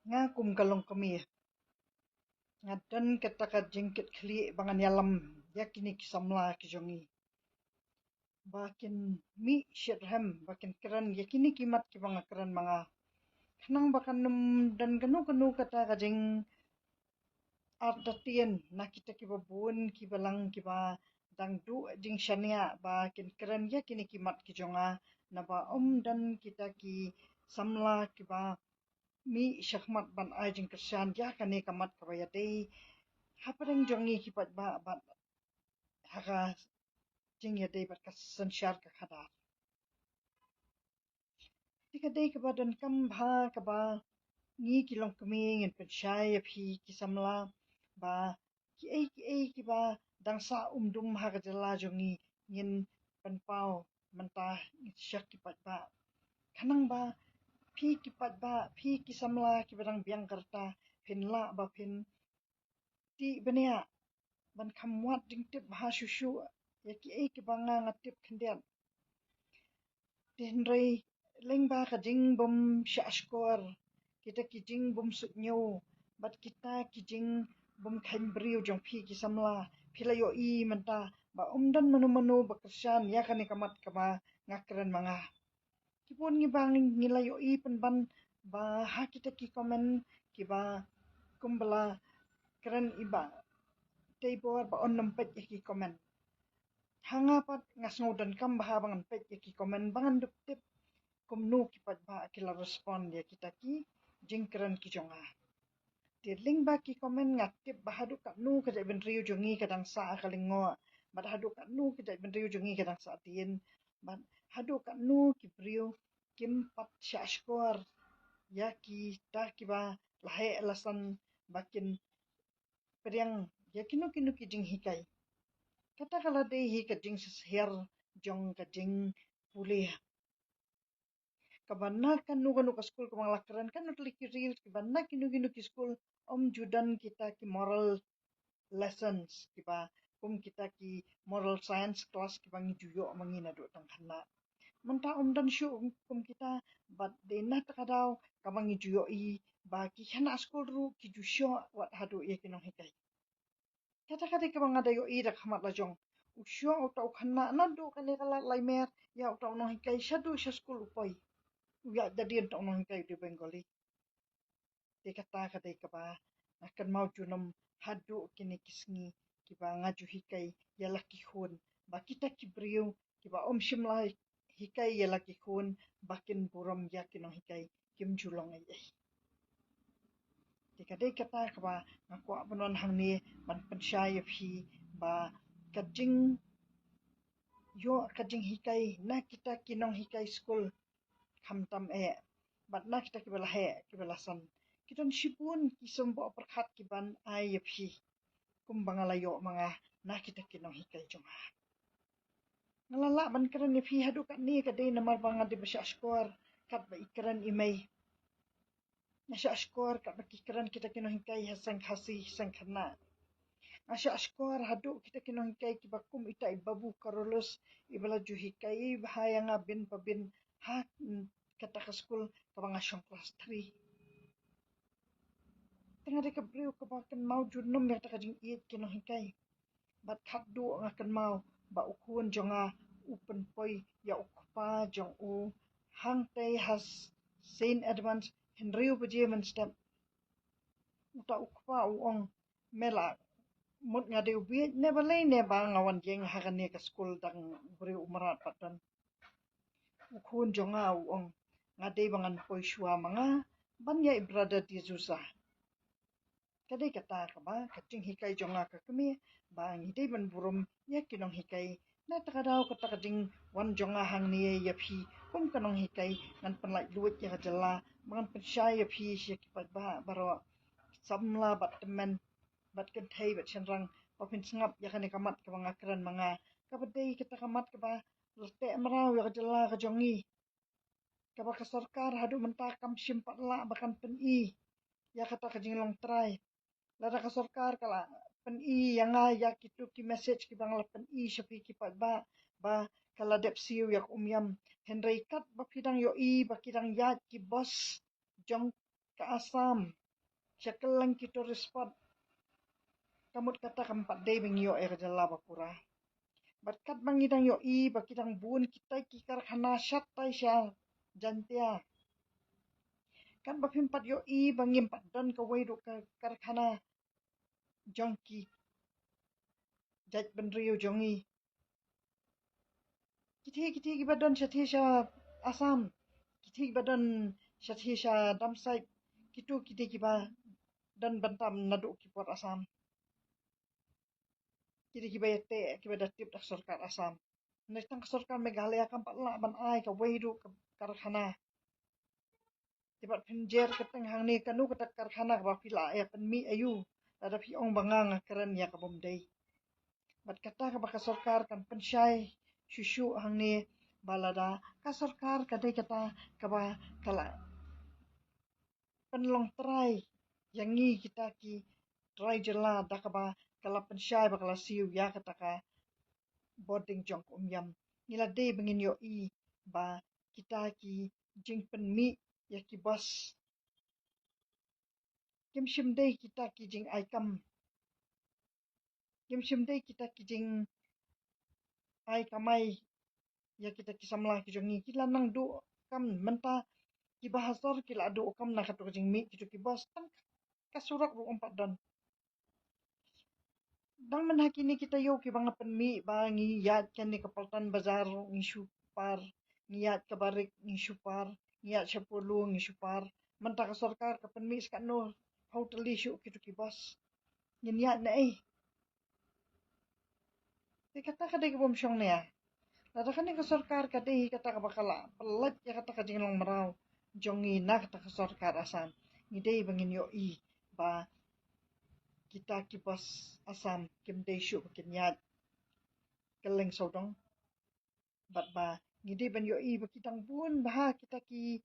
Nga kum kalong kami ngadan kata ka jengket kli bangan yalam yakini kisamla kijongi bakin mi syedham bakin keran yakini kimat ki banga keran mga kanang bakan num dan kanu kata ka jeng artatien na kita ki babun ki balang ki ba dang du jing shania bakin keran yakini kimat kijonga na ba dan kita ki samla ki ba mi syakmat ban ajing kersan ya kane kamat kabaya dei hapareng jongi kipat ba haka jing ya dei bat kasan syar ka khadar tika dei ka badan kam bha ka ba ngi kilong kami ngin pensyai ya phi ki samla ba ki ai ki ba dang sa dum ha ka jala jongi ngin penpau mentah syak kipat ba kanang ba phi kipat ba phi ki samla ki badang biang karta phin la ba phin ti bania ban khamwat ding tip ha shushu ya ki ki banga ngatip khendian tinrei lengba ka jing bom shashkor kita ki jing bom sutnyo bat kita ki jing bom khain briu jong phi ki samla philayo I menta ba umdan manu bakersan ya kane kamat kama ngakren manga kipun ngi bang ngilayo I penban ba ha kita ki komen ki ba kumbala keren iba tebor ba on nempet ki komen hanga pat ngasngo dan kam baha bangan pet ki komen bangan dup tip kumnu ki pat ba kila respond dia kita ki jingkran ki jonga tirling ba ki komen ngatip bahadu kat nu ka ben riu jongi kadang sa kalingo bad hadu kat nu ka ben riu jongi kadang sa tin bad hadu kat nu ki briu kim pat syashkor ya ki ta ki ba lahe alasan bakin periang ya kinu ki jing hikai kata kala dei hi ka jing sesher jong ka jing pulih kabana kanu ka skul ka lakran kan not likiril kabana kinu ki skul judan kita ki moral lessons kiba kita ki moral science class kiba ngi juyo mangina do tang khana menta dan shu kita but de na takadaw kamangi juyo I ba ki khana skul ru ki jusyo wat hadu ye kinong hikai kata ka banga dayo I rak hamat la jong usyo utau khana na do kane kala laimer ya utau no hikai shadu sha skul upoi ya jadi untuk no hikai di Bengali de kata ka de ka ba akan mau junam hadu kini kisngi kiba ngaju hikai ya laki hun ba kita ki briu kiba shimla hikai ya laki hun bakin buram ya kinong hikai kim julong ai de kata ka ba ngakwa banon hang ni ban pensyai phi ba kajing yo kajing hikai na kita kinong hikai skul khamtam bat na kita kibala kibalasan kiton shipun kisombo perkhat kiban ai phi kumbangalayo mga na kita kinong hikai jonga ngalala ban keren ni phi hadu kat ni kadai namar banga di basya skor kat ba ikran imai nasya skor kat ba ikran kita kinong hikai hasang khasi sang khana nasya skor hadu kita kinong hikai kibakum ita ibabu karolos ibala juhikai bahayanga bin pabin ha kata ka skul kabanga syong class 3 tengah de kabriu kabakan mau junum ya taka jing iit kinong hikai bat khat du ngakan mau ba ukun jonga upen poi ya ukpa jong u hang tei has Saint Edmunds Henry Bujeman step uta ukpa uong mela mut ngade ubi ne balai ne ba ngawan jeng hakan ne ka skul dang briu umarat patan ukun jonga uong ngade bangan poi shua manga ban ya brother di Zusa kadai kata ka ba kacing hikai jonga ka kami ba ngi ban burum ya kinong hikai na takadaw kata kajing wan jonga hang ni ya phi kanong hikai ngan panlai luit ya jala mangan pensya ya phi sya kipat ba baro samla bat temen bat kenthai bat chenrang papin sengap ya kane kamat ka mga kran mga kabadai kita kamat ka ba lete maraw ya jala ka jongi ka ba ka sarkar hadu mentakam simpat la bakan pen I ya kata kajing long try lara ka sarkar kala pen I yang ya kitu ki message ki bang pen I shapi ki ba kala dep siu yak umyam henry kat ba pidang yo I ba kidang ya ki boss jong ke Asam, syakelang kita respot, kamut kata kampat day bengyo jala bapura. Berkat bangidang yo bakidang bun kita kikar khana syat tai sya jantia. Kan bapimpat yo bangim don ka waidu ka karkhana jongki jaj benrio jongi. Kiti badon syathi sya Asam, kiti badon syathi sya damsai, kitu kiti kiba dan bantam nadu kipot Asam. Kiti kiba yate kiba datip dak sarkar Asam. Netang sarkar Meghalaya kan patla ban ai ka waidu ka karkhana. Tibat penjer keteng hang ni kanu ketak karkhana ba pila ya penmi ayu ada pi ong bangang keren ya ka bomdai. Bat kata ka baka sarkar kan pensyai syusyu hang ni balada ka sarkar kadai kata ka ba kala penlong try yang ni kita ki try jela da ka ba kala pensyai ba kala siu ya kata ka boarding jong yam nila dei bengin yo ba kita ki jing penmi ya ki bos kim shim dei kita ki jing aikam kim shim dei kita ki jing ai kamai ya kita ki samla ki jongi ki lanang du kam menta ki bahasor ki la du kam na katu jing mi ki ki bos tan kasurak ru empat don dang men hakini kita yo ki bang penmi bangi yat kan ni kapaltan bazar ngi supar ngiat kabarik ngi supar ngiat sepulu ngi supar menta ka sarkar ka penmi skat no hoteli syu ki bos ngiat na kata kadai ke bom syong ne ya. Lada kan ke sarkar kadai kata ka bakala pelat ya kata ka jinglong merau. Jongi na kata ke sarkar Asam. Ngidei bangin yo ba kita ki bos Asam kim dei syu bakin yat. Keleng sodong. Bat ba ngidei ban yo ba kitang bun bah kita ki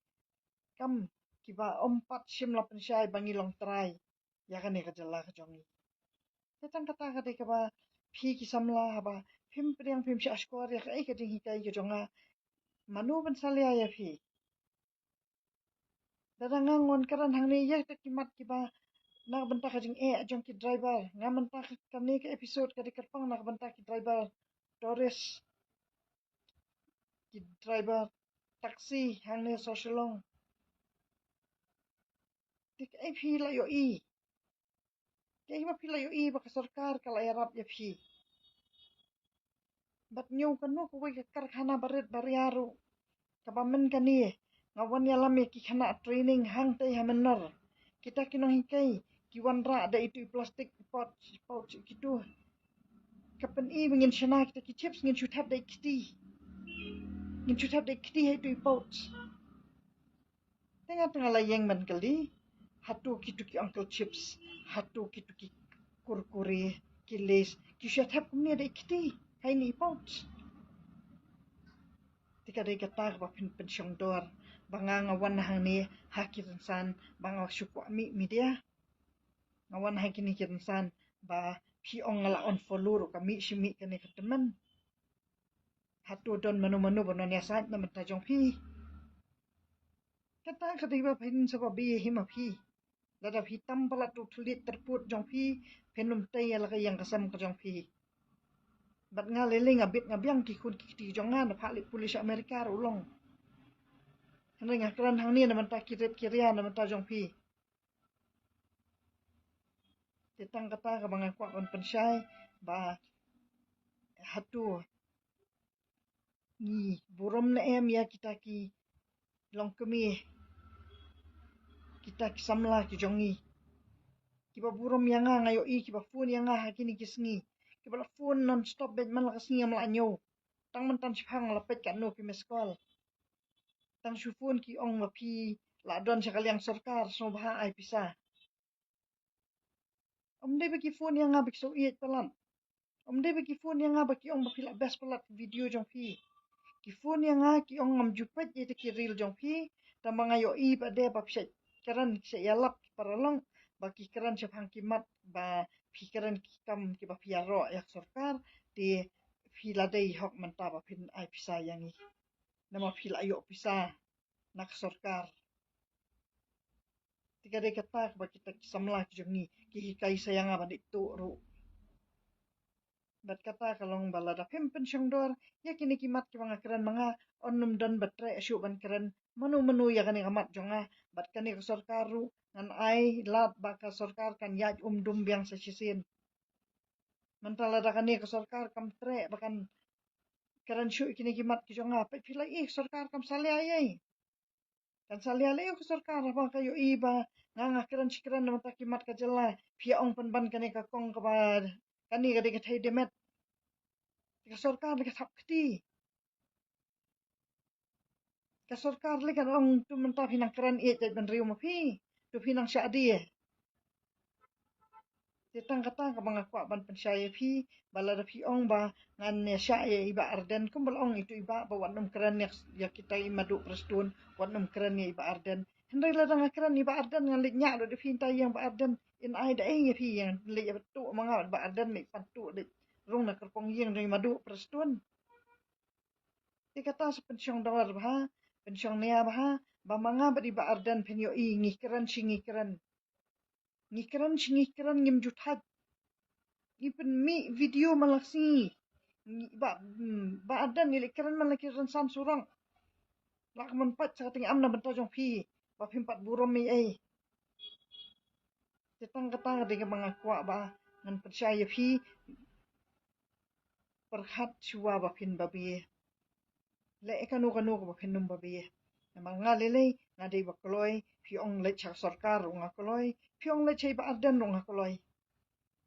kam ki ba ompat sim lapan syai bangilong try. Ya kan ka jela ka jongi. Ketang kata kadai ka ba phi ki samla ba phim priang phim sya skor ya kai ka ding hikai ka jonga manu ban salia ya phi dadangang ngon karan hang ni ya ta kimat kiba na banta ka jing jong ki driver nga manta ka ni ka episode ka dikerpang na banta ki driver Doris ki driver taxi hang ni socialong tik ai phi la yo ke ma phi la yo ba ka sarkar ka la yarap ya phi bat nyu kan no ko ka karkhana baret bariaru ka bamen ka ni ngawan ya lam ki khana training hang tai hamenar kita kino hikai kiwan ra ada itu plastik pot pouch gitu kapan mengin shana kita ki chips ngin chuthap dai kiti itu pouch tengah tengah layeng man kali hatu kitu ki uncle chips hatu kitu ki kurkure ki lays ki chuthap ni ada kiti hai ni pouch tika dai kata ba pensyong dor banga ngawan hang ni hakiran san banga syukwa mi dia ngawan hai kini kiransan ba phi ong ngala on follow kami simi kani teman hatu don manu bonon ya sat na mata jong phi kata katiba phin saba bi hima phi lada phi tam pala tu thulit terput jong phi phenum tai ala ka yang kasam ka jong phi bat nga lele ngabit ngabyang ki kun ki jong nga na phali pulis Amerika ulong hande nga kran hang ni na mata kiret kiria na mata jong phi tetang kata ka banga kwa kon pensyai ba hatu ni burom na ya kita ki long kemi kita ki samla ki jongi kiba burom yanga ngayo kiba phone yanga hakini kisngi kiba la phone non stop bet man la kasngi am la anyo tang man tan siphang la pet kan no ki meskol tang su phone ki ong ma phi la don sakal yang sarkar so bah ai pisa omde be ki phone yanga bik so iet palan omde be ki phone yanga ba ki ong ba phi la best palat video jong phi ki phone yanga ki ong ngam jupet ye ki reel jong phi tambang ayo ba de ba pset karan se yalap paralong baki karan siphang kimat ba pikaran kam ki ba piaro yak sarkar di pila dei hok manta ba pin ai pisa yangi nama pila ayo pisa nak sarkar Tiga de kata ba kita kisamla jongi ki kai sayang ba itu ru. Bat kata kalong balada pempen syongdor ya kini kimat ki mga keren mga onum dan batre asyu ban keren menu ya kani amat jonga bat kani ke sorkaru ngan ai lat baka sorkar kan ya dum biang sesisin. Mentala da kani ke sorkar kam tre bakan keren syu kini kimat ki jonga pa pilai sorkar kam salia ai. Kan salia le ke sorkar apa kayo iba nganga keren mata kimat ka jela pia ong pan ban kani ka kong ka ba kani ka de ka thai demet ka sorkar le ka thap kti ka sorkar le kan ong tu menta pinang keren jai ban riu ma phi tu pinang syadi Tetang kata ka mga kwa ban pensaya phi bala da phi ong ba ngan ne sya iba arden kum bal ong itu iba ba wanum keren ya kita madu prestun wanum keren ya iba arden hendai la dang keren iba arden ngan lik nya do de phi tai yang ba arden in ai da ai phi yang lik ya tu mga ba arden ni patu de rung na kerpong yang dari madu prestun ti kata sa pensyong dawar ba pensyong nia ba mga ba iba arden penyo i ngi keren singi keren ngikran ngim juthat ipen mi video malaksi ba adan ni kran malaki ransan surang lak man pat sa ting amna benta jong phi ba phimpat burom mi ai tetang kata de mga kwa ba ngan percaya phi perhat suwa ba phin ba bi le kanu ba phin num ba bi namang ngalele ngade ba kloi phi ong le chak sarkar ong kloi phi ong le chei ba adan ong kloi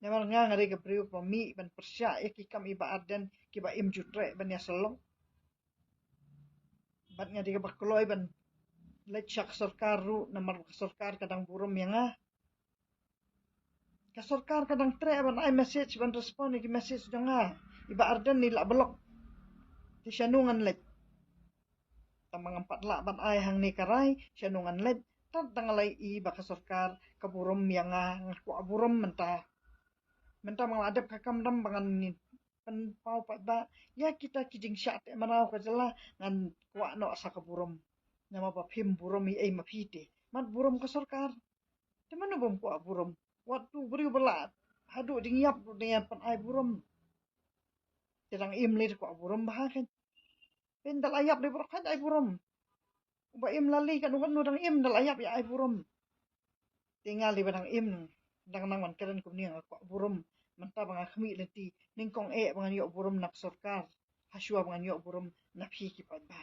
Namar nga ngari ka priu pa mi ban persya ki kam iba arden ki ba im jutre ban ya selong. Bat nga di ka bakloy ban lecak sorkar ru namar sorkar kadang burum yang ka sorkar kadang tre ban ai message ban respond ki message nga iba arden ni la blok ti syanungan lek tamang empat la ban ai hang ni karai syanungan lek tat tangalai i ba ka sorkar ka burum yang ngaku burum mentah mengadap kakam dam bangan ni pen pau pat ba ya kita kijing syat manau ka jela ngan kwa no sa ka burum nama ba phim burum i ma phite mat burum ka sarkar te manu bom kwa burum waktu beri belat hadu ding yap dengan pan ai burum terang im le kwa burum bah kan pen dal ayap le brok ai burum ba im lali kan wan dang im dal ayap ya ai burum tinggal di badang im dang nang man keren kum ni kwa burum mentah bang khmi leti ningkong bangan yok burum nak sarkar hasua bangan yok burum na phi ki pat ba